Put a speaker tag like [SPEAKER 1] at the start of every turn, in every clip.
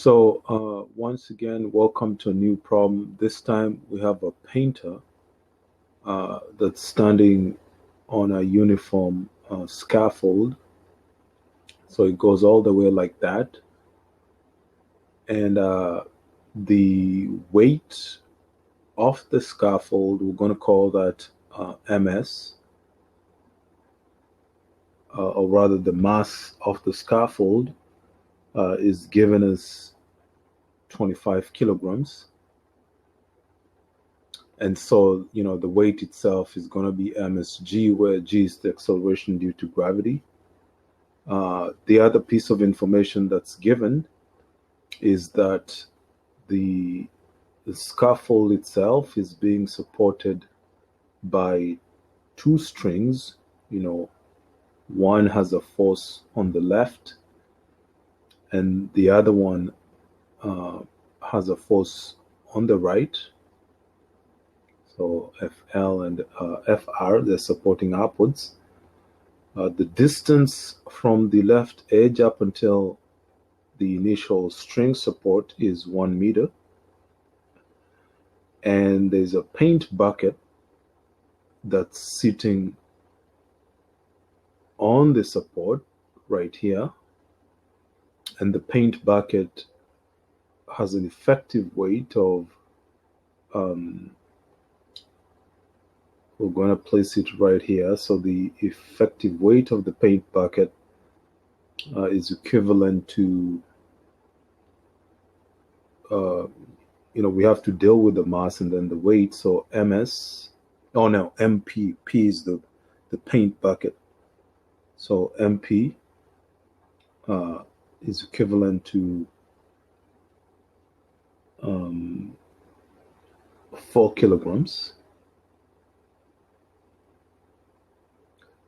[SPEAKER 1] Once again, welcome to a new problem. This time we have a painter that's standing on a uniform scaffold. So it goes all the way like that. And the weight of the scaffold, we're going to call that MS, or rather the mass of the scaffold is given as 25 kilograms. And so, the weight itself is going to be msg, where g is the acceleration due to gravity. The other piece of information that's given is that the scaffold itself is being supported by two strings. One has a force on the left, and the other one has a force on the right. So FL and FR, they're supporting upwards. The distance from the left edge up until the initial string support is 1 meter. And there's a paint bucket that's sitting on the support right here. And the paint bucket has an effective weight of we're going to place it right here. So the effective weight of the paint bucket is equivalent to, we have to deal with the mass and then the weight. So MP. P is the paint bucket. So MP is equivalent to 4 kilograms.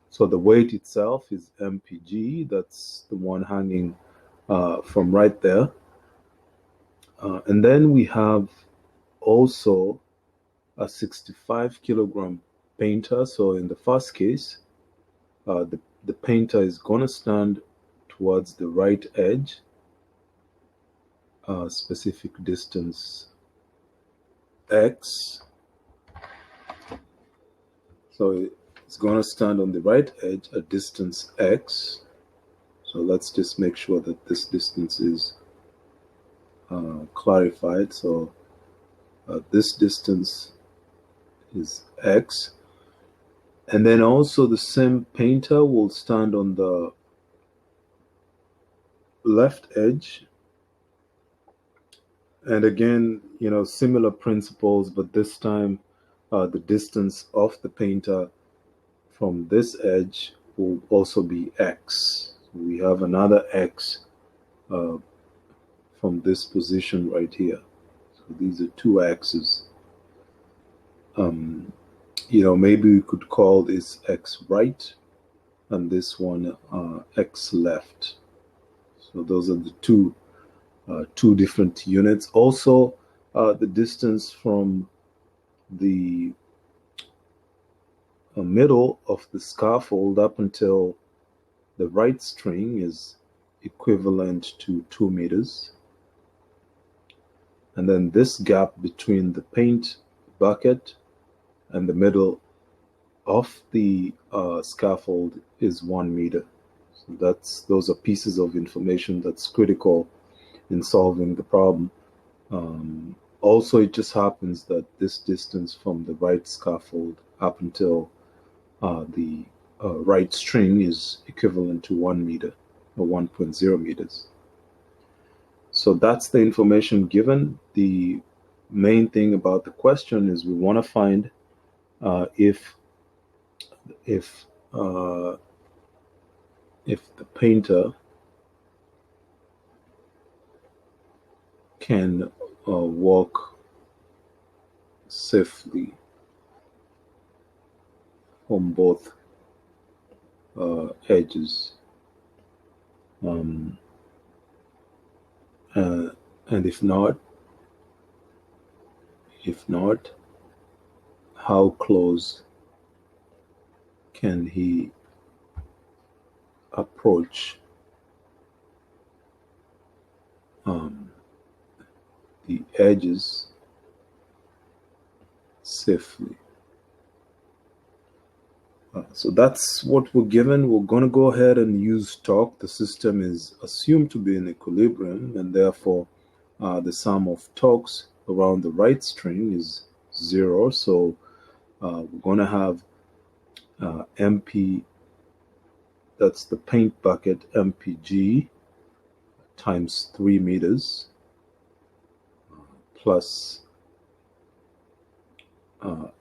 [SPEAKER 1] So the weight itself is mpg. That's the one hanging from right there. And then we have also a 65 kilogram painter. So in the first case, the painter is going to stand towards the right edge, specific distance x. So it's going to stand on the right edge at distance x. So let's just make sure that this distance is clarified. So this distance is x. And then also the same painter will stand on the left edge. And again, similar principles, but this time the distance of the painter from this edge will also be x. So we have another x from this position right here. So these are two x's. Maybe we could call this x right and this one x left. So those are the two different units. Also, the distance from the middle of the scaffold up until the right string is equivalent to 2 meters. And then this gap between the paint bucket and the middle of the scaffold is 1 meter. So those are pieces of information that's critical in solving the problem. Also, it just happens that this distance from the right scaffold up until the right string is equivalent to 1 meter or 1.0 meters. So that's the information given. The main thing about the question is we want to find if the painter can walk safely on both edges, and if not, how close can he approach the edges safely. So that's what we're given. We're going to go ahead and use torque. The system is assumed to be in equilibrium, and therefore the sum of torques around the right string is 0. So we're going to have MP, that's the paint bucket, MPG times 3 meters plus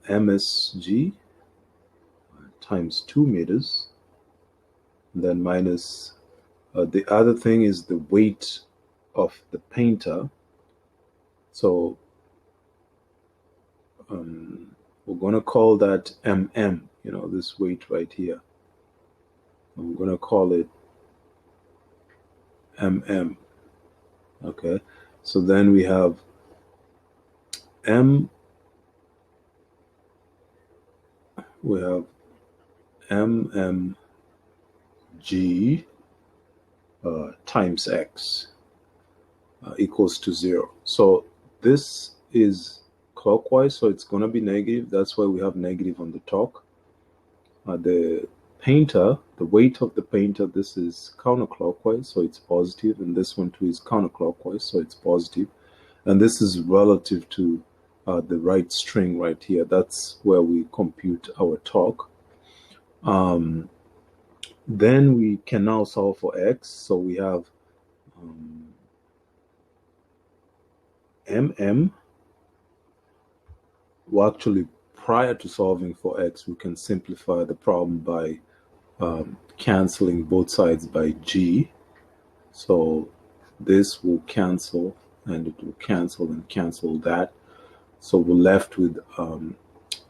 [SPEAKER 1] MSG times 2 meters, and then minus the other thing is the weight of the painter. So we're going to call that mm, this weight right here. I'm going to call it mm. Okay, so then we have mmg times x equals to 0. So this is clockwise, so it's going to be negative. That's why we have negative on the torque. The painter, the weight of the painter, this is counterclockwise, so it's positive, and this one too is counterclockwise, so it's positive. And this is relative to the right string right here. That's where we compute our torque. Then we can now solve for x. So we have mm. Well, actually, prior to solving for x, we can simplify the problem by canceling both sides by g. So this will cancel, and it will cancel and cancel that. So we're left with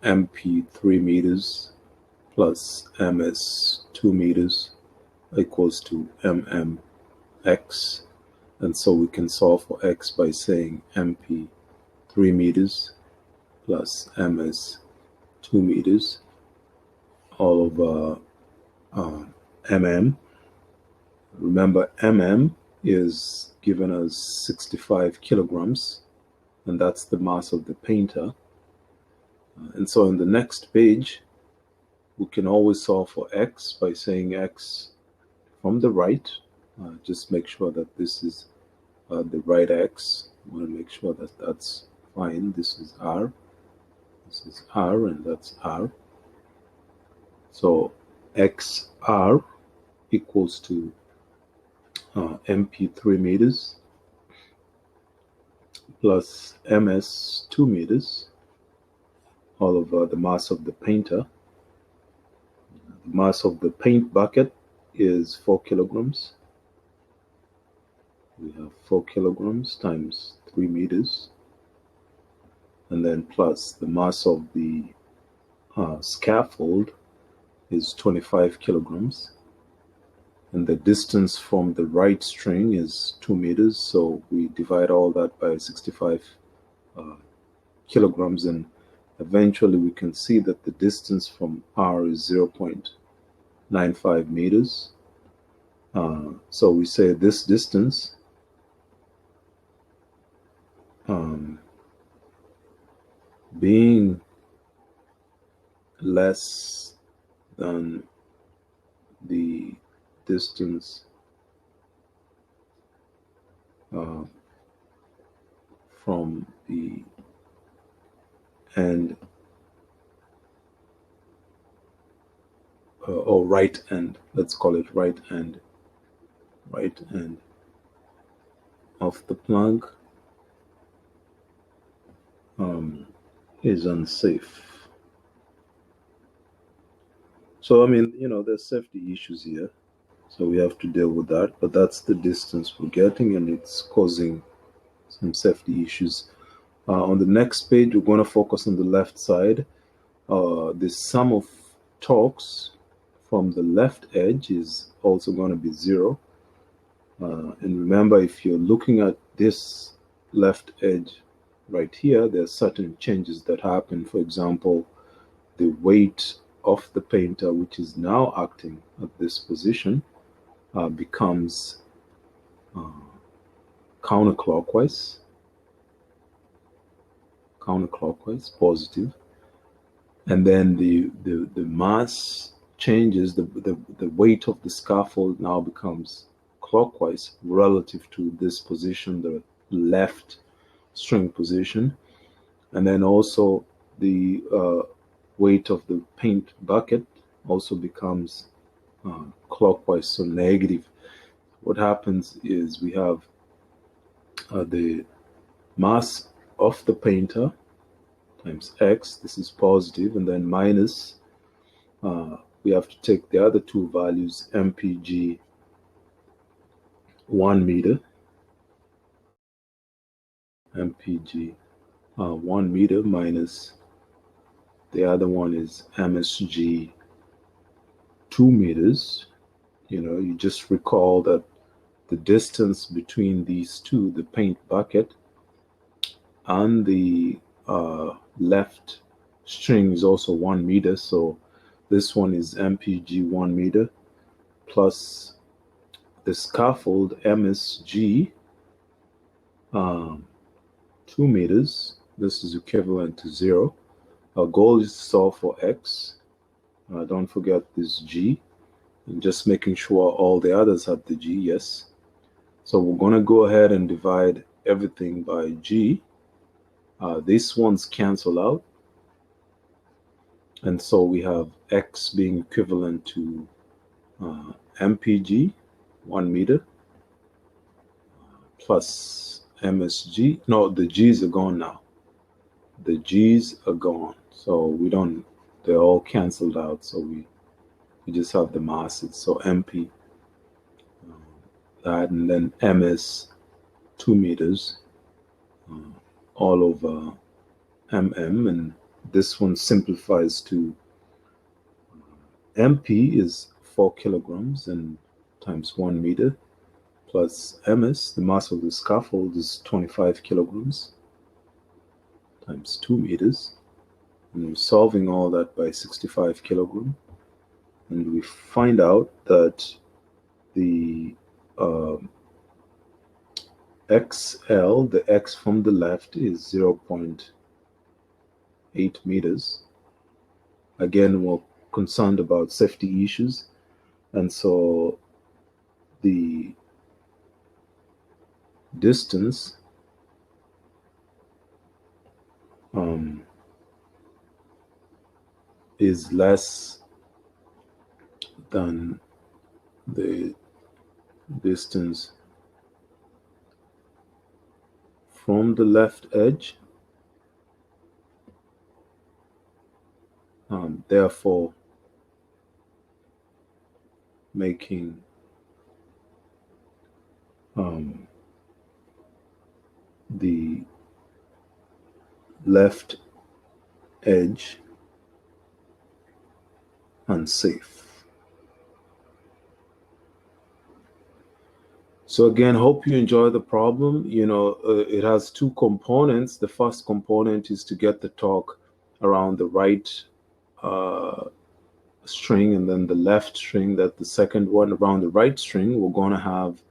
[SPEAKER 1] MP 3 meters plus MS 2 meters equals to mmx. And so we can solve for x by saying MP 3 meters plus MS 2 meters all over mm. Remember, mm is given as 65 kilograms, and that's the mass of the painter. And so in the next page, we can always solve for x by saying x from the right. Just make sure that this is the right x. I want to make sure that that's fine. This is r. This is r, and that's r. So xr equals to MP 3 meters plus MS 2 meters all over the mass of the painter. The mass of the paint bucket is 4 kilograms. We have 4 kilograms times 3 meters, and then plus the mass of the scaffold is 25 kilograms, and the distance from the right string is 2 meters, so we divide all that by 65 kilograms, and eventually we can see that the distance from R is 0.95 meters. So we say this distance being less than the distance from the end or right end, let's call it right end of the plug is unsafe. So I mean, there's safety issues here, so we have to deal with that, but that's the distance we're getting, and it's causing some safety issues. On the next page, we're going to focus on the left side. The sum of torques from the left edge is also going to be 0. And remember, if you're looking at this left edge right here, there are certain changes that happen. For example, the weight of the painter, which is now acting at this position, becomes counterclockwise. counterclockwise, positive. And then the mass changes, the weight of the scaffold now becomes clockwise relative to this position, the left string position. And then also the weight of the paint bucket also becomes clockwise, so negative. What happens is we have the mass of the painter times x, this is positive, and then minus, we have to take the other two values, mpg 1 meter, mpg 1 meter minus the other one is msg 2 meters. You know, you just recall that the distance between these two, the paint bucket and the left string, is also 1 meter. So this one is mpg 1 meter plus the scaffold msg 2 meters. This is equivalent to 0. Our goal is to solve for x. Don't forget this g, and just making sure all the others have the g. Yes. So we're going to go ahead and divide everything by g. These ones cancel out, and so we have x being equivalent to mpg 1 meter plus msg. No, the g's are gone now. The g's are gone, so we don't, they're all canceled out, so we just have the masses. So mp, that, and then ms 2 meters all over mm, and this one simplifies to mp is 4 kilograms and times 1 meter plus ms, the mass of the scaffold, is 25 kilograms times 2 meters, and we're solving all that by 65 kilogram, and we find out that the XL, the X from the left, is 0.8 meters. Again, we're concerned about safety issues, and so the distance is less than the distance from the left edge. Therefore, making the left edge unsafe. So again, hope you enjoy the problem. You know, it has two components. The first component is to get the torque around the right string, and then the left string. That the second one around the right string, we're going to have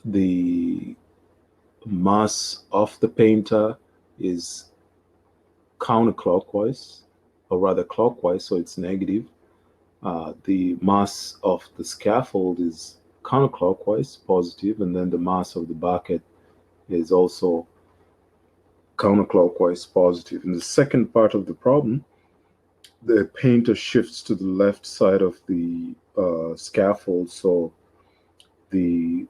[SPEAKER 1] the mass of the painter is counterclockwise, or rather clockwise, so it's negative. The mass of the scaffold is counterclockwise, positive, and then the mass of the bucket is also counterclockwise, positive. In the second part of the problem, the painter shifts to the left side of the scaffold, so the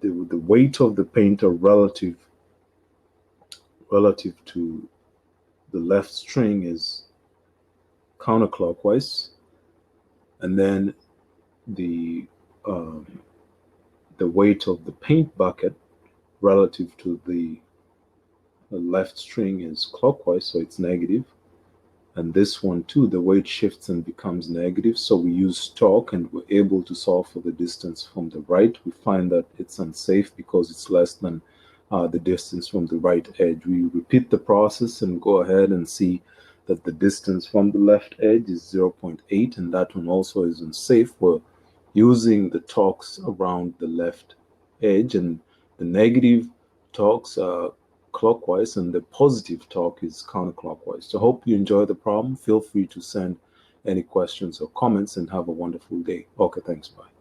[SPEAKER 1] weight of the painter relative to the left string is counterclockwise, and then the weight of the paint bucket relative to the left string is clockwise, so it's negative. And this one too, the weight shifts and becomes negative, so we use torque and we're able to solve for the distance from the right. We find that it's unsafe because it's less than the distance from the right edge. We repeat the process and go ahead and see that the distance from the left edge is 0.8, and that one also is unsafe. We're using the torques around the left edge, and the negative torques are clockwise and the positive torque is counterclockwise. So hope you enjoy the problem. Feel free to send any questions or comments and have a wonderful day. Okay, thanks. Bye.